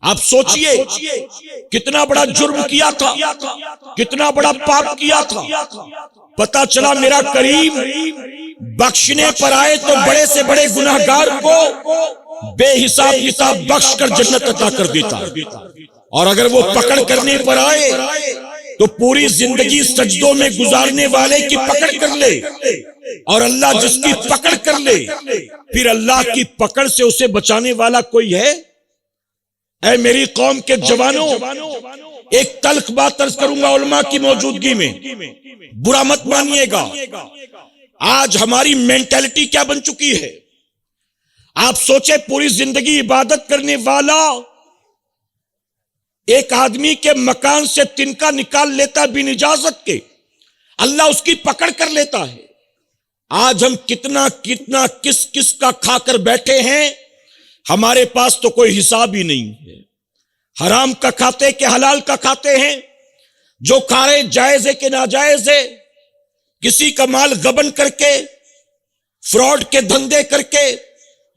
آپ سوچئے کتنا بڑا جرم کیا تھا، کتنا بڑا پاپ کیا تھا۔ پتا چلا میرا کریم بخشنے پر آئے تو بڑے سے بڑے گناہگار کو بے حساب کتاب بخش کر جنت عطا کر دیتا، اور اگر وہ پکڑ کرنے پر آئے تو پوری زندگی سجدوں میں گزارنے والے کی پکڑ کر لے، اور اللہ جس کی پکڑ کر لے پھر اللہ کی پکڑ سے اسے بچانے والا کوئی ہے؟ اے میری قوم کے جوانوں، ایک تلخ بات عرض کروں گا علماء کی موجودگی میں، برا مت مانیے گا۔ آج ہماری مینٹلٹی کیا بن چکی ہے؟ آپ سوچیں پوری زندگی عبادت کرنے والا ایک آدمی کے مکان سے تنکا نکال لیتا بن اجازت کے، اللہ اس کی پکڑ کر لیتا ہے۔ آج ہم کتنا کس کس کا کھا کر بیٹھے ہیں، ہمارے پاس تو کوئی حساب ہی نہیں ہے۔ حرام کا کھاتے کہ حلال کا کھاتے ہیں، جو کھا رہے جائز ہے کہ ناجائز ہے، کسی کا مال غبن کر کے، فراڈ کے دھندے کر کے،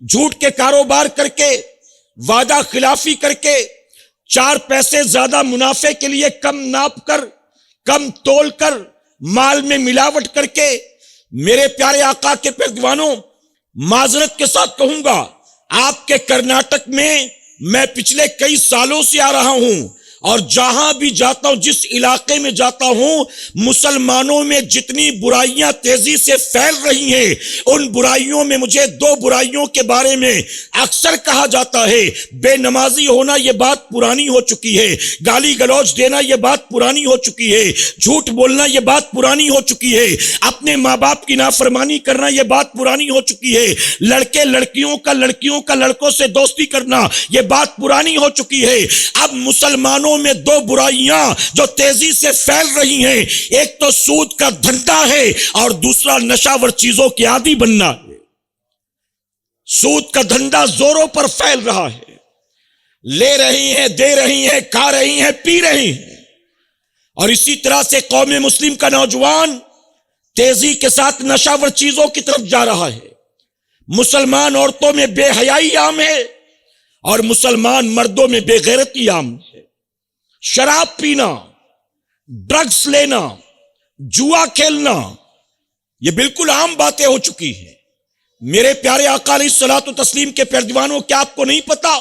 جھوٹ کے کاروبار کر کے، وعدہ خلافی کر کے، 4 پیسے زیادہ منافع کے لیے کم ناپ کر، کم تول کر، مال میں ملاوٹ کر کے، میرے پیارے آقا کے پیروانوں، معذرت کے ساتھ کہوں گا، آپ کے کرناٹک میں پچھلے کئی سالوں سے آ رہا ہوں، اور جہاں بھی جاتا ہوں، جس علاقے میں جاتا ہوں، مسلمانوں میں جتنی برائیاں تیزی سے پھیل رہی ہیں، ان برائیوں میں مجھے دو برائیوں کے بارے میں اکثر کہا جاتا ہے۔ بے نمازی ہونا یہ بات پرانی ہو چکی ہے، گالی گلوچ دینا یہ بات پرانی ہو چکی ہے، جھوٹ بولنا یہ بات پرانی ہو چکی ہے، اپنے ماں باپ کی نافرمانی کرنا یہ بات پرانی ہو چکی ہے، لڑکے لڑکیوں کا لڑکوں سے دوستی کرنا یہ بات پرانی ہو چکی ہے۔ اب مسلمانوں میں دو برائیاں جو تیزی سے پھیل رہی ہیں، ایک تو سود کا دھندا ہے اور دوسرا نشاور چیزوں کے عادی بننا ہے۔ سود کا دھندا زوروں پر پھیل رہا ہے، لے رہی ہیں، دے رہی ہیں، کھا رہی ہیں، پی رہی ہیں، اور اسی طرح سے قوم مسلم کا نوجوان تیزی کے ساتھ نشاور چیزوں کی طرف جا رہا ہے۔ مسلمان عورتوں میں بے حیائی عام ہے اور مسلمان مردوں میں بے غیرتی عام ہے۔ شراب پینا، ڈرگز لینا، جوا کھیلنا، یہ بالکل عام باتیں ہو چکی ہیں۔ میرے پیارے آقا علیہ الصلوۃ والتسلیم کے پیروانوں، کیا آپ کو نہیں پتا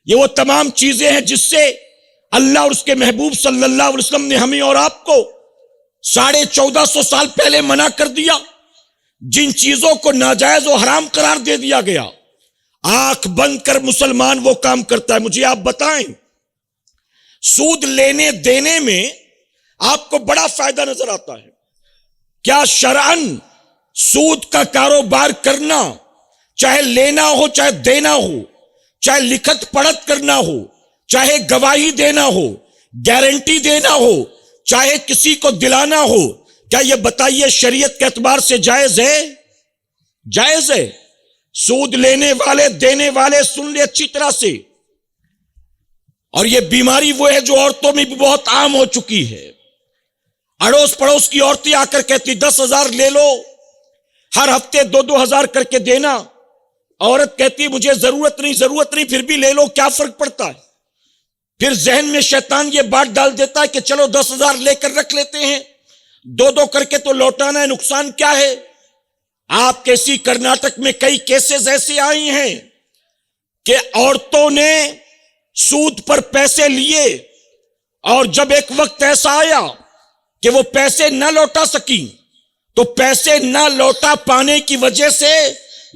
یہ وہ تمام چیزیں ہیں جس سے اللہ اور اس کے محبوب صلی اللہ علیہ وسلم نے ہمیں اور آپ کو 1450 سال پہلے منع کر دیا، جن چیزوں کو ناجائز و حرام قرار دے دیا گیا۔ آنکھ بند کر مسلمان وہ کام کرتا ہے۔ مجھے آپ بتائیں، سود لینے دینے میں آپ کو بڑا فائدہ نظر آتا ہے، کیا شرعاً سود کا کاروبار کرنا، چاہے لینا ہو چاہے دینا ہو، چاہے لکھت پڑھت کرنا ہو، چاہے گواہی دینا ہو، گارنٹی دینا ہو، چاہے کسی کو دلانا ہو، کیا یہ بتائیے شریعت کے اعتبار سے جائز ہے؟ جائز ہے۔ سود لینے والے دینے والے سن لے اچھی طرح سے، اور یہ بیماری وہ ہے جو عورتوں میں بھی بہت عام ہو چکی ہے۔ اڑوس پڑوس کی عورتیں آ کر کہتی 10,000 لے لو، ہر ہفتے 2,000 کر کے دینا۔ عورت کہتی مجھے ضرورت نہیں، پھر بھی لے لو، کیا فرق پڑتا ہے؟ پھر ذہن میں شیطان یہ بات ڈال دیتا ہے کہ چلو 10,000 لے کر رکھ لیتے ہیں، 2 کر کے تو لوٹانا ہے، نقصان کیا ہے؟ آپ کے اسی کرناٹک میں کئی کیسز ایسے آئی ہیں کہ عورتوں نے سود پر پیسے لیے، اور جب ایک وقت ایسا آیا کہ وہ پیسے نہ لوٹا سکیں، تو پیسے نہ لوٹا پانے کی وجہ سے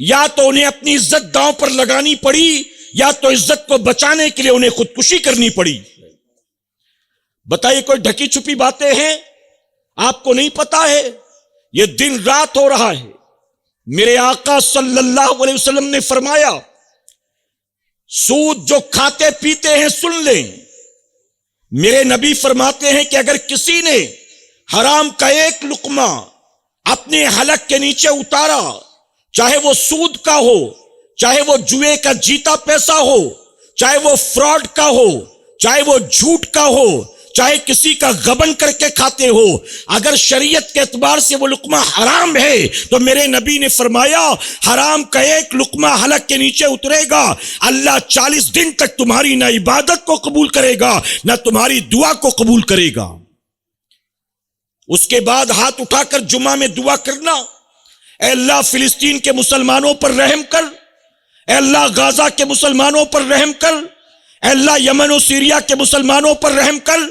یا تو انہیں اپنی عزت داؤں پر لگانی پڑی، یا تو عزت کو بچانے کے لیے انہیں خودکشی کرنی پڑی۔ بتائیے کوئی ڈھکی چھپی باتیں ہیں؟ آپ کو نہیں پتا ہے؟ یہ دن رات ہو رہا ہے۔ میرے آقا صلی اللہ علیہ وسلم نے فرمایا، سود جو کھاتے پیتے ہیں سن لیں، میرے نبی فرماتے ہیں کہ اگر کسی نے حرام کا ایک لقمہ اپنے حلق کے نیچے اتارا، چاہے وہ سود کا ہو، چاہے وہ جوئے کا جیتا پیسہ ہو، چاہے وہ فراڈ کا ہو، چاہے وہ جھوٹ کا ہو، چاہے کسی کا غبن کر کے کھاتے ہو، اگر شریعت کے اعتبار سے وہ لقمہ حرام ہے تو میرے نبی نے فرمایا حرام کا ایک لقمہ حلق کے نیچے اترے گا، اللہ 40 دن تک تمہاری نہ عبادت کو قبول کرے گا نہ تمہاری دعا کو قبول کرے گا۔ اس کے بعد ہاتھ اٹھا کر جمعہ میں دعا کرنا، اے اللہ فلسطین کے مسلمانوں پر رحم کر، اے اللہ غزہ کے مسلمانوں پر رحم کر، اے اللہ یمن و سیریا کے مسلمانوں پر رحم کر۔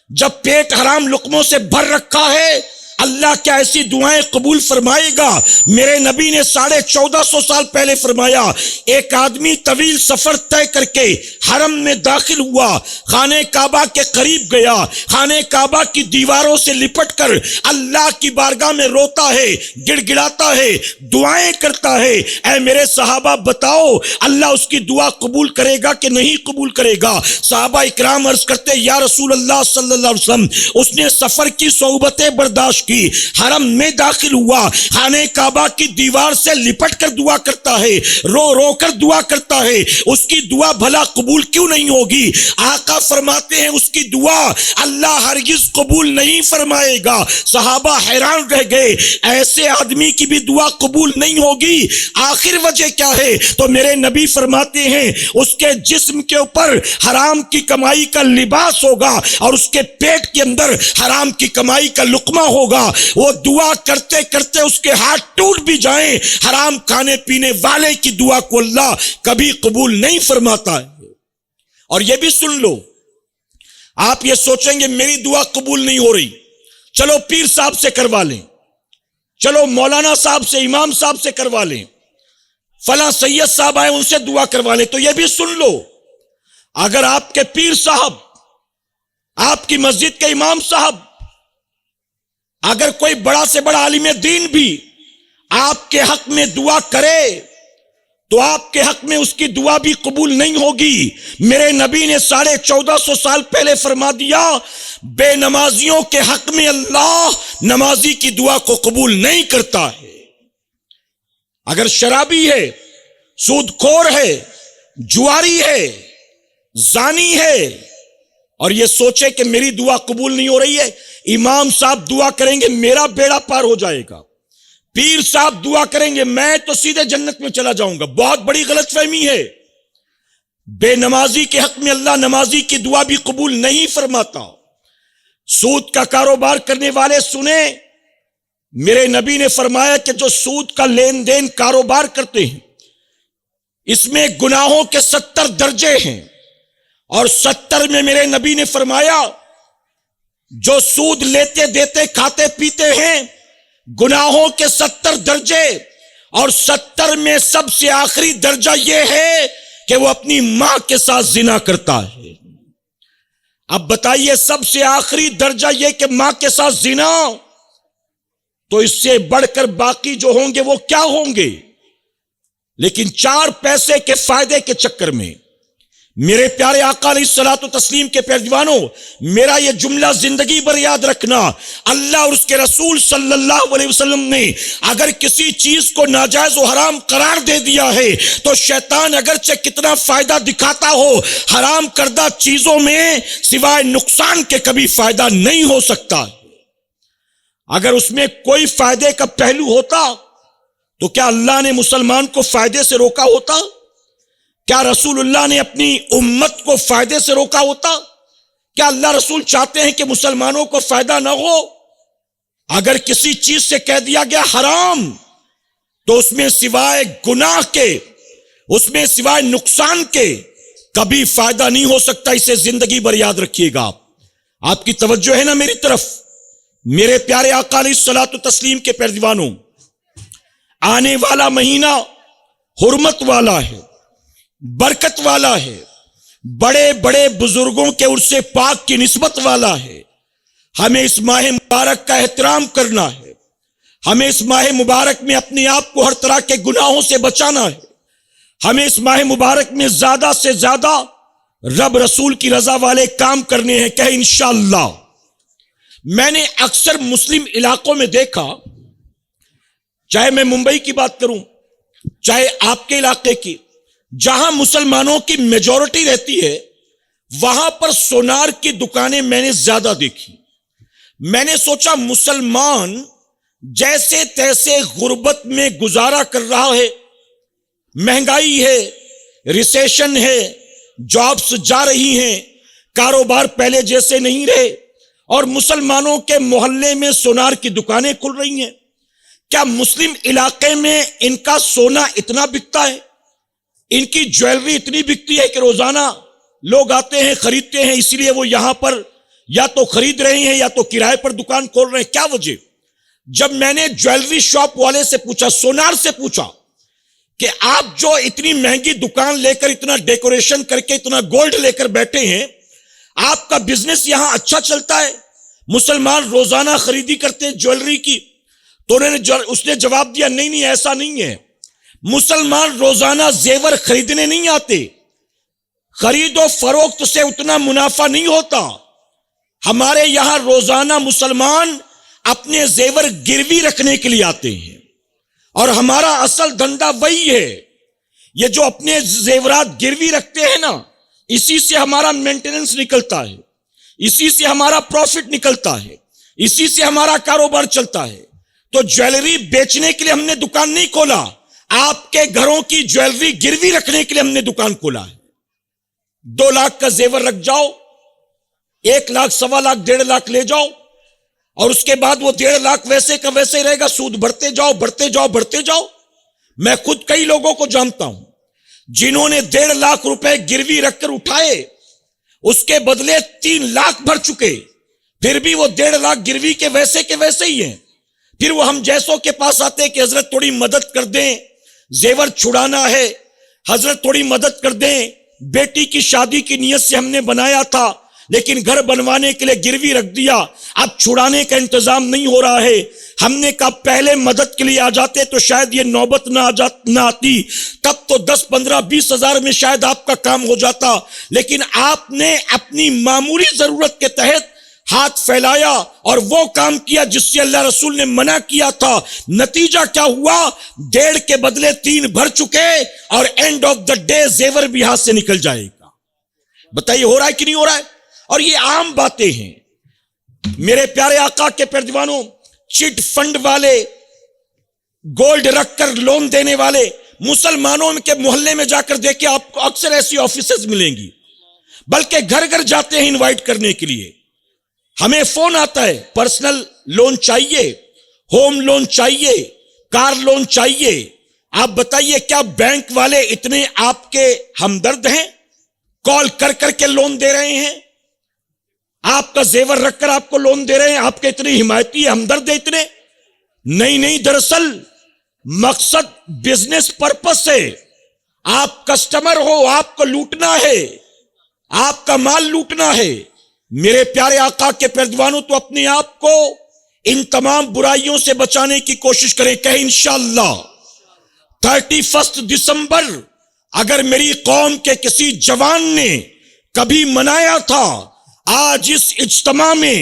جب پیٹ حرام لقموں سے بھر رکھا ہے، اللہ کیا ایسی دعائیں قبول فرمائے گا؟ میرے نبی نے 1450 سال پہلے فرمایا، ایک آدمی طویل سفر طے کر کے حرم میں داخل ہوا، خانہ کعبہ کے قریب گیا، خانہ کعبہ کی دیواروں سے لپٹ کر اللہ کی بارگاہ میں روتا ہے، گڑ گڑاتا ہے، دعائیں کرتا ہے۔ اے میرے صحابہ بتاؤ اللہ اس کی دعا قبول کرے گا کہ نہیں قبول کرے گا؟ صحابہ اکرام عرض کرتے یا رسول اللہ صلی اللہ علیہ وسلم، اس نے سفر کی صعوبتیں برداشت کی، حرم میں داخل ہوا، خانہ کعبہ کی دیوار سے لپٹ کر دعا کرتا ہے، رو رو کر دعا کرتا ہے، اس کی دعا بھلا قبول کیوں نہیں ہوگی؟ آقا فرماتے ہیں اس کی دعا اللہ ہرگز قبول نہیں فرمائے گا۔ صحابہ حیران رہ گئے، ایسے آدمی کی بھی دعا قبول نہیں ہوگی، آخر وجہ کیا ہے؟ تو میرے نبی فرماتے ہیں اس کے جسم کے اوپر حرام کی کمائی کا لباس ہوگا اور اس کے پیٹ کے اندر حرام کی کمائی کا لقمہ ہوگا۔ ہوگا وہ دعا کرتے کرتے اس کے ہاتھ ٹوٹ بھی جائیں، حرام کھانے پینے والے کی دعا کو اللہ کبھی قبول نہیں فرماتا ہے۔ اور یہ بھی سن لو، آپ یہ سوچیں گے میری دعا قبول نہیں ہو رہی، چلو پیر صاحب سے کروا لیں، چلو مولانا صاحب سے، امام صاحب سے کروا لیں، فلاں سید صاحب آئے ان سے دعا کروا لیں۔ تو یہ بھی سن لو، اگر آپ کے پیر صاحب، آپ کی مسجد کے امام صاحب، اگر کوئی بڑا سے بڑا عالم دین بھی آپ کے حق میں دعا کرے تو آپ کے حق میں اس کی دعا بھی قبول نہیں ہوگی۔ میرے نبی نے 1450 سال پہلے فرما دیا، بے نمازیوں کے حق میں اللہ نمازی کی دعا کو قبول نہیں کرتا ہے۔ اگر شرابی ہے، سود خور ہے، جواری ہے، زانی ہے، اور یہ سوچے کہ میری دعا قبول نہیں ہو رہی ہے، امام صاحب دعا کریں گے میرا بیڑا پار ہو جائے گا، پیر صاحب دعا کریں گے میں تو سیدھے جنت میں چلا جاؤں گا، بہت بڑی غلط فہمی ہے۔ بے نمازی کے حق میں اللہ نمازی کی دعا بھی قبول نہیں فرماتا۔ سود کا کاروبار کرنے والے سنیں، میرے نبی نے فرمایا کہ جو سود کا لین دین کاروبار کرتے ہیں اس میں گناہوں کے 70 درجے ہیں، اور 70 میں میرے نبی نے فرمایا جو سود لیتے دیتے کھاتے پیتے ہیں گناہوں کے 70 درجے، اور 70 میں سب سے آخری درجہ یہ ہے کہ وہ اپنی ماں کے ساتھ زنا کرتا ہے۔ اب بتائیے، سب سے آخری درجہ یہ کہ ماں کے ساتھ زنا، تو اس سے بڑھ کر باقی جو ہوں گے وہ کیا ہوں گے؟ لیکن 4 پیسے کے فائدے کے چکر میں میرے پیارے آقا علیہ الصلوۃ والتسلیم کے پیروانوں، میرا یہ جملہ زندگی بھر یاد رکھنا، اللہ اور اس کے رسول صلی اللہ علیہ وسلم نے اگر کسی چیز کو ناجائز و حرام قرار دے دیا ہے تو شیطان اگرچہ کتنا فائدہ دکھاتا ہو، حرام کردہ چیزوں میں سوائے نقصان کے کبھی فائدہ نہیں ہو سکتا۔ اگر اس میں کوئی فائدے کا پہلو ہوتا تو کیا اللہ نے مسلمان کو فائدے سے روکا ہوتا؟ کیا رسول اللہ نے اپنی امت کو فائدے سے روکا ہوتا؟ کیا اللہ رسول چاہتے ہیں کہ مسلمانوں کو فائدہ نہ ہو؟ اگر کسی چیز سے کہہ دیا گیا حرام تو اس میں سوائے گناہ کے، اس میں سوائے نقصان کے کبھی فائدہ نہیں ہو سکتا۔ اسے زندگی بھر یاد رکھیے گا۔ آپ کی توجہ ہے نا میری طرف؟ میرے پیارے آقا علیہ الصلوۃ والتسلیم کے پیروانوں، آنے والا مہینہ حرمت والا ہے، برکت والا ہے، بڑے بڑے بزرگوں کے عرص پاک کی نسبت والا ہے۔ ہمیں اس ماہ مبارک کا احترام کرنا ہے، ہمیں اس ماہ مبارک میں اپنے آپ کو ہر طرح کے گناہوں سے بچانا ہے، ہمیں اس ماہ مبارک میں زیادہ سے زیادہ رب رسول کی رضا والے کام کرنے ہیں۔ کہ انشاءاللہ میں نے اکثر مسلم علاقوں میں دیکھا، چاہے میں ممبئی کی بات کروں چاہے آپ کے علاقے کی، جہاں مسلمانوں کی میجورٹی رہتی ہے وہاں پر سونار کی دکانیں میں نے زیادہ دیکھی۔ میں نے سوچا مسلمان جیسے تیسے غربت میں گزارا کر رہا ہے، مہنگائی ہے، ریسیشن ہے، جابس جا رہی ہیں، کاروبار پہلے جیسے نہیں رہے، اور مسلمانوں کے محلے میں سونار کی دکانیں کھل رہی ہیں۔ کیا مسلم علاقے میں ان کا سونا اتنا بکتا ہے، ان کی جویلری اتنی بکتی ہے کہ روزانہ لوگ آتے ہیں خریدتے ہیں، اس لیے وہ یہاں پر یا تو خرید رہے ہیں یا تو کرائے پر دکان کھول رہے ہیں؟ کیا وجہ؟ جب میں نے جویلری شاپ والے سے پوچھا، سونار سے پوچھا کہ آپ جو اتنی مہنگی دکان لے کر، اتنا ڈیکوریشن کر کے، اتنا گولڈ لے کر بیٹھے ہیں، آپ کا بزنس یہاں اچھا چلتا ہے؟ مسلمان روزانہ خریدی کرتے ہیں جویلری کی؟ تو اس نے جواب دیا نہیں نہیں، ایسا نہیں ہے، مسلمان روزانہ زیور خریدنے نہیں آتے، خرید و فروخت سے اتنا منافع نہیں ہوتا۔ ہمارے یہاں روزانہ مسلمان اپنے زیور گروی رکھنے کے لیے آتے ہیں، اور ہمارا اصل دھندا وہی ہے۔ یہ جو اپنے زیورات گروی رکھتے ہیں نا، اسی سے ہمارا مینٹیننس نکلتا ہے، اسی سے ہمارا پروفٹ نکلتا ہے، اسی سے ہمارا کاروبار چلتا ہے۔ تو جویلری بیچنے کے لیے ہم نے دکان نہیں کھولا، آپ کے گھروں کی جویلری گروی رکھنے کے لیے ہم نے دکان کھولا ہے۔ 2 لاکھ کا زیور رکھ جاؤ، 1 لاکھ، 1.25 لاکھ، 1.5 لاکھ لے جاؤ، اور اس کے بعد وہ 1.5 لاکھ ویسے کا ویسے ہی رہے گا، سود بڑھتے جاؤ بڑھتے جاؤ بڑھتے جاؤ۔ میں خود کئی لوگوں کو جانتا ہوں جنہوں نے 1.5 لاکھ روپے گروی رکھ کر اٹھائے، اس کے بدلے 3 لاکھ بھر چکے، پھر بھی وہ 1.5 لاکھ گروی کے ویسے ہی ہیں۔ پھر وہ ہم جیسوں کے پاس آتے کہ حضرت تھوڑی مدد کر دیں، زیور چھڑانا ہے، حضرت تھوڑی مدد کر دیں، بیٹی کی شادی کی نیت سے ہم نے بنایا تھا لیکن گھر بنوانے کے لیے گروی رکھ دیا، اب چھڑانے کا انتظام نہیں ہو رہا ہے۔ ہم نے کہا پہلے مدد کے لیے آ جاتے تو شاید یہ نوبت نہ آتی، تب تو 10 15 20 ہزار میں شاید آپ کا کام ہو جاتا، لیکن آپ نے اپنی معمولی ضرورت کے تحت ہاتھ پھیلایا اور وہ کام کیا جس سے اللہ رسول نے منع کیا تھا۔ نتیجہ کیا ہوا؟ 1.5 کے بدلے 3 بھر چکے اور اینڈ آف دا ڈے زیور بھی ہاتھ سے نکل جائے گا۔ بتائیے ہو رہا ہے کہ نہیں ہو رہا ہے؟ اور یہ عام باتیں ہیں میرے پیارے آقا کے پیروانوں۔ چٹ فنڈ والے، گولڈ رکھ کر لون دینے والے، مسلمانوں کے محلے میں جا کر دیکھیں آپ کو اکثر ایسی آفیسز ملیں گی، بلکہ گھر گھر جاتے ہیں انوائٹ کرنے کے لیے۔ ہمیں فون آتا ہے پرسنل لون چاہیے، ہوم لون چاہیے، کار لون چاہیے۔ آپ بتائیے کیا بینک والے اتنے آپ کے ہمدرد ہیں؟ کال کر کر کے لون دے رہے ہیں، آپ کا زیور رکھ کر آپ کو لون دے رہے ہیں، آپ کے اتنے حمایتی ہمدرد ہیں اتنے؟ نہیں، دراصل مقصد بزنس پرپس ہے۔ آپ کسٹمر ہو، آپ کو لوٹنا ہے، آپ کا مال لوٹنا ہے۔ میرے پیارے آقا کے پیروانوں تو اپنے آپ کو ان تمام برائیوں سے بچانے کی کوشش کریں کہ انشاءاللہ 31 دسمبر اگر میری قوم کے کسی جوان نے کبھی منایا تھا، آج اس اجتماع میں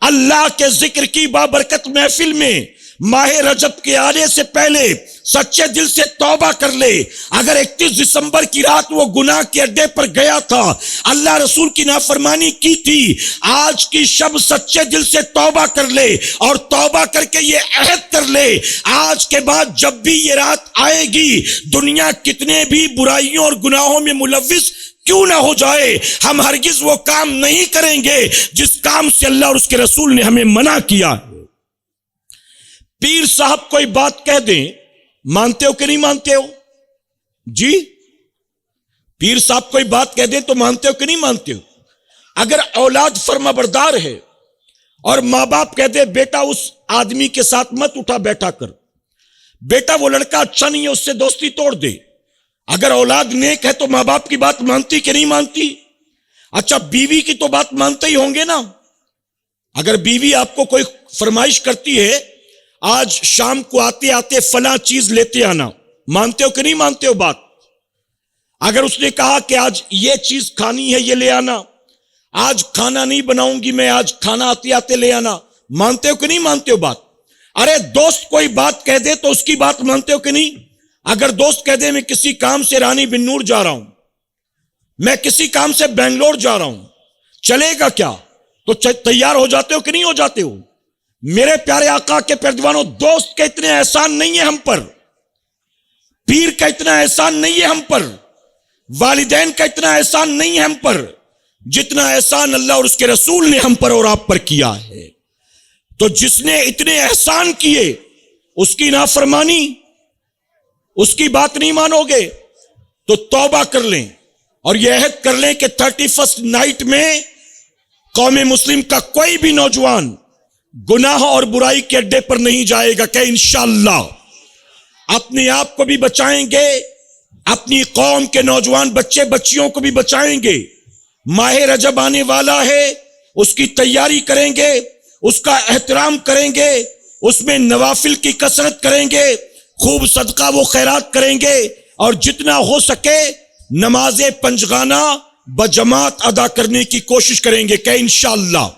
اللہ کے ذکر کی بابرکت محفل میں ماہ رجب کے آنے سے پہلے سچے دل سے توبہ کر لے۔ اگر 31 دسمبر کی رات وہ گناہ کے اڈے پر گیا تھا، اللہ رسول کی نافرمانی کی تھی، آج کی شب سچے دل سے توبہ کر لے اور توبہ کر کے یہ عہد کر لے، آج کے بعد جب بھی یہ رات آئے گی، دنیا کتنے بھی برائیوں اور گناہوں میں ملوث کیوں نہ ہو جائے، ہم ہرگز وہ کام نہیں کریں گے جس کام سے اللہ اور اس کے رسول نے ہمیں منع کیا ہے۔ پیر صاحب کوئی بات کہہ دیں، مانتے ہو کہ نہیں مانتے ہو؟ جی، پیر صاحب کوئی بات کہہ دیں تو مانتے ہو کہ نہیں مانتے ہو؟ اگر اولاد فرما بردار ہے اور ماں باپ کہہ دے بیٹا اس آدمی کے ساتھ مت اٹھا بیٹھا کر، بیٹا وہ لڑکا اچھا نہیں ہے اس سے دوستی توڑ دے، اگر اولاد نیک ہے تو ماں باپ کی بات مانتی کہ نہیں مانتی؟ اچھا بیوی کی تو بات مانتے ہی ہوں گے نا۔ اگر بیوی آپ کو کوئی فرمائش کرتی ہے آج شام کو آتے آتے فلاں چیز لیتے آنا، مانتے ہو کہ نہیں مانتے ہو بات؟ اگر اس نے کہا کہ آج یہ چیز کھانی ہے یہ لے آنا، آج کھانا نہیں بناؤں گی میں، آج کھانا آتے آتے لے آنا، مانتے ہو کہ نہیں مانتے ہو بات؟ ارے دوست کوئی بات کہہ دے تو اس کی بات مانتے ہو کہ نہیں؟ اگر دوست کہہ دے میں کسی کام سے رانی بن نور جا رہا ہوں، میں کسی کام سے بنگلور جا رہا ہوں، چلے گا کیا؟ تو تیار ہو جاتے ہو کہ نہیں ہو جاتے ہو؟ میرے پیارے آقا کے پیروانوں، دوست کا اتنے احسان نہیں ہے ہم پر، پیر کا اتنا احسان نہیں ہے ہم پر، والدین کا اتنا احسان نہیں ہے ہم پر، جتنا احسان اللہ اور اس کے رسول نے ہم پر اور آپ پر کیا ہے۔ تو جس نے اتنے احسان کیے اس کی نافرمانی، اس کی بات نہیں مانو گے تو توبہ کر لیں اور یہ عہد کر لیں کہ 31 نائٹ میں قوم مسلم کا کوئی بھی نوجوان گناہ اور برائی کے اڈے پر نہیں جائے گا، کہ انشاءاللہ اپنے آپ کو بھی بچائیں گے، اپنی قوم کے نوجوان بچے بچیوں کو بھی بچائیں گے۔ ماہ رجب آنے والا ہے، اس کی تیاری کریں گے، اس کا احترام کریں گے، اس میں نوافل کی کثرت کریں گے، خوب صدقہ و خیرات کریں گے، اور جتنا ہو سکے نماز پنجگانہ بجماعت ادا کرنے کی کوشش کریں گے، کہ انشاءاللہ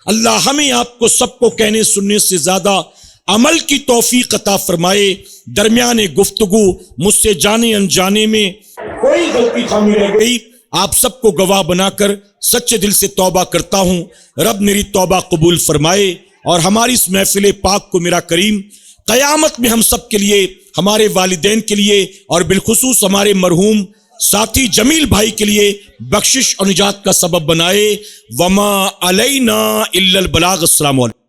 اللہ ہمیں آپ کو سب کو کہنے سننے سے زیادہ عمل کی توفیق عطا فرمائے۔ درمیان گفتگو مجھ سے جانے انجانے میں کوئی غلطی خامی رہ گئی، آپ سب کو گواہ بنا کر سچے دل سے توبہ کرتا ہوں، رب میری توبہ قبول فرمائے اور ہماری اس محفل پاک کو میرا کریم قیامت میں ہم سب کے لیے، ہمارے والدین کے لیے اور بالخصوص ہمارے مرحوم ساتھی جمیل بھائی کے لیے بخشش اور نجات کا سبب بنائے۔ وما علینا الا البلاغ۔ السلام علیکم۔